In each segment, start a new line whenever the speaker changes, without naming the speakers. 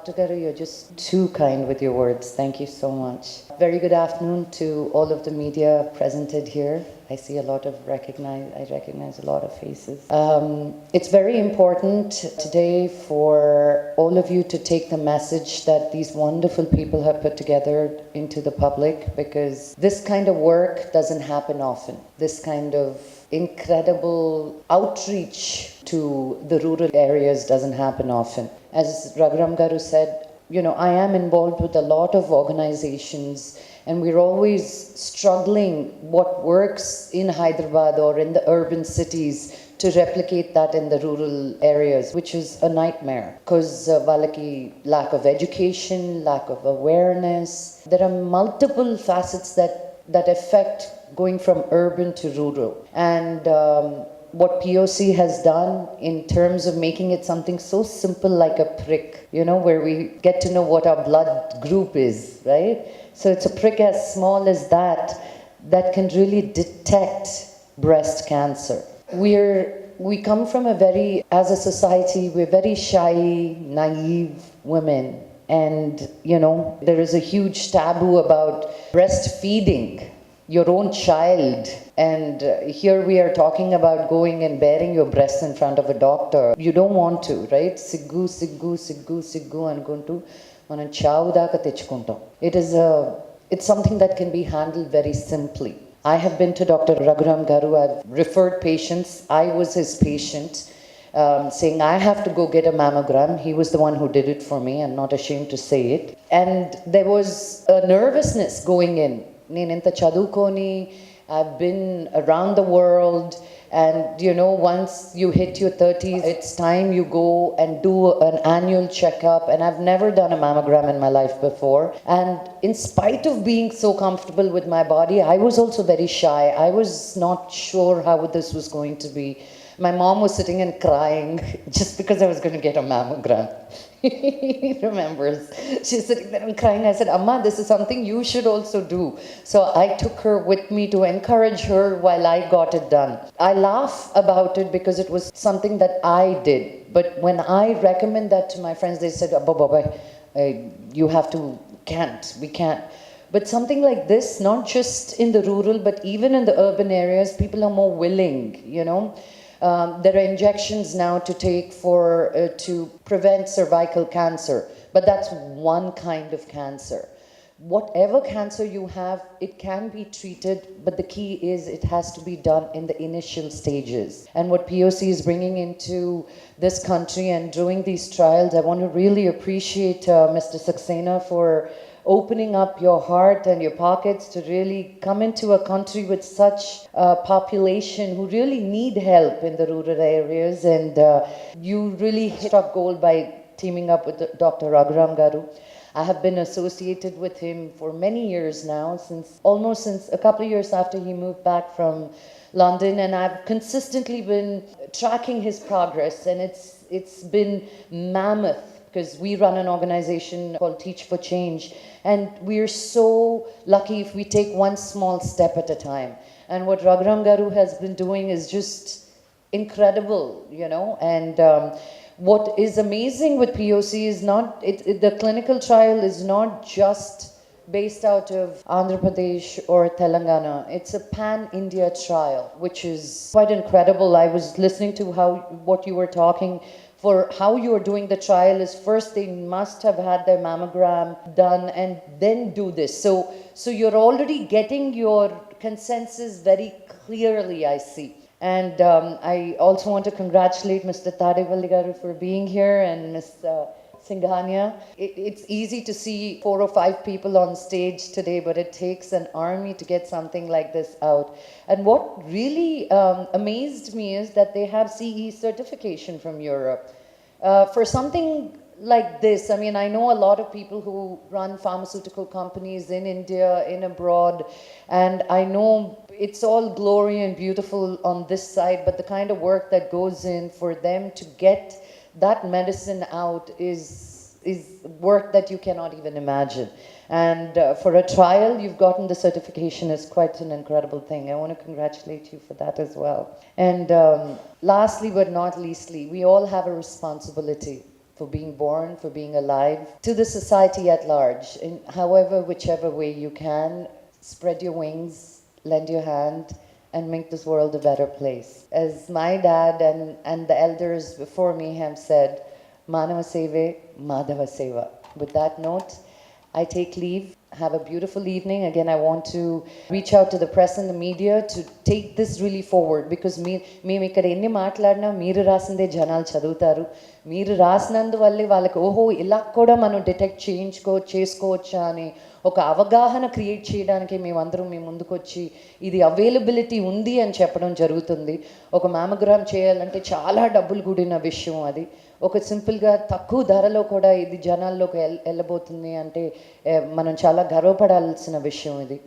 Dr. Garu, you're just too kind with your words. Thank you so much. Very good afternoon to all of the media presented here. I see I recognize a lot of faces. It's very important today for all of you to take the message that these wonderful people have put together into the public, because this kind of work doesn't happen often. This kind of incredible outreach to the rural areas doesn't happen often. As Raghuram Garu said, I am involved with a lot of organizations, and we're always struggling what works in Hyderabad or in the urban cities to replicate that in the rural areas, which is a nightmare because valaki lack of education, lack of awareness. There are multiple facets that affect going from urban to rural. And what POC has done in terms of making it something so simple like a prick, where we get to know what our blood group is, right? So it's a prick as small as that can really detect breast cancer. We come from as a society, we're very shy, naive women. And, there is a huge taboo about breastfeeding your own child. And here we are talking about going and bearing your breasts in front of a doctor. You don't want to, right? Siggu ankuntu మనం చావు దాకా తెచ్చుకుంటాం. It's something that can be handled very simply. I have been to Dr. Raghuram Garu. I've referred patients. I was his patient, saying I have to go get a mammogram. He was the one who did it for me. I'm not ashamed to say it. And there was a nervousness going in. నేను ఇంత చదువుకొని I've been around the world, and once you hit your 30s, it's time you go and do an annual checkup, and I've never done a mammogram in my life before. And in spite of being so comfortable with my body, I was also very shy. I was not sure how this was going to be. My mom was sitting and crying just because I was going to get a mammogram. He remembers. She's sitting there and crying. I said, Amma, this is something you should also do. So I took her with me to encourage her while I got it done. I laugh about it because it was something that I did. But when I recommend that to my friends, they said, Baba, you have to, we can't. But something like this, not just in the rural, but even in the urban areas, people are more willing, there are injections now to take to prevent cervical cancer, but that's one kind of cancer. Whatever cancer you have, it can be treated, but the key is it has to be done in the initial stages. And what POC is bringing into this country and doing these trials, I want to really appreciate Mr. Saxena for opening up your heart and your pockets to really come into a country with such a population who really need help in the rural areas. And you really struck gold by teaming up with Dr. Raghuram Garu. I have been associated with him for many years now, since a couple of years after he moved back from London, and I've consistently been tracking his progress, and it's been mammoth, because we run an organization called Teach for Change, and we're so lucky if we take one small step at a time. And what Raghuram Garu has been doing is just incredible, and what is amazing with POC is the clinical trial is not just based out of Andhra Pradesh or Telangana. It's a pan-India trial, which is quite incredible. I was listening to what you were talking. For how you are doing the trial is first they must have had their mammogram done and then do this. So you're already getting your consensus very clearly, I see. And I also want to congratulate Mr. Tadevalli Garu for being here, and Ms. Singhania. It's easy to see 4 or 5 people on stage today, but it takes an army to get something like this out. And what really amazed me is that they have CE certification from Europe. For something like this, I know a lot of people who run pharmaceutical companies in India, in abroad, and I know it's all glory and beautiful on this side, but the kind of work that goes in for them to get that medicine out is work that you cannot even imagine. And for a trial, you've gotten the certification is quite an incredible thing. I want to congratulate you for that as well. And lastly but not leastly, we all have a responsibility. for being born, for being alive, to the society at large. In however, whichever way you can, spread your wings, lend your hand, and make this world a better place. As my dad and the elders before me have said, Manava Seve, Madhava Seva. With that note, I take leave. Have a beautiful evening. Again, I want to reach out to the press and the media to take this really forward, because మేము ఇక్కడ ఎన్ని మాట్లాడినా మీరు రాసిందే జనాలు చదువుతారు. మీరు రాసినందువల్లే వాళ్ళకి ఓహో ఇలా కూడా మనం డిటెక్ట్ చేసుకోవచ్చా అని ఒక అవగాహన క్రియేట్ చేయడానికి మేమందరం మీ ముందుకు వచ్చి ఇది అవైలబిలిటీ ఉంది అని చెప్పడం జరుగుతుంది. ఒక మ్యామోగ్రామ్ చేయాలంటే చాలా డబ్బులు కూడిన విషయం అది. ఒక సింపుల్గా తక్కువ ధరలో కూడా ఇది జనాల్లోకి వెళ్ళబోతుంది అంటే మనం చాలా గర్వపడాల్సిన విషయం ఇది.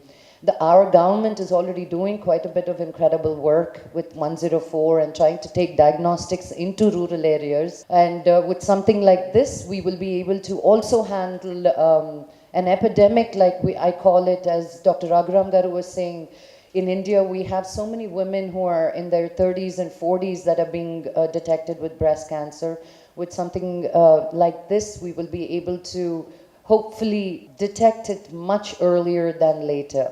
Our government is already doing quite a bit of incredible work with 104 and trying to take diagnostics into rural areas. And with something like this, we will be able to also handle an epidemic like I call it, as Dr. Raghuram Garu was saying. In India, we have so many women who are in their 30s and 40s that are being detected with breast cancer. With something like this, we will be able to hopefully detect it much earlier than later.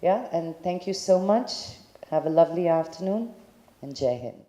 Yeah, and thank you so much. Have a lovely afternoon, and Jai Hind.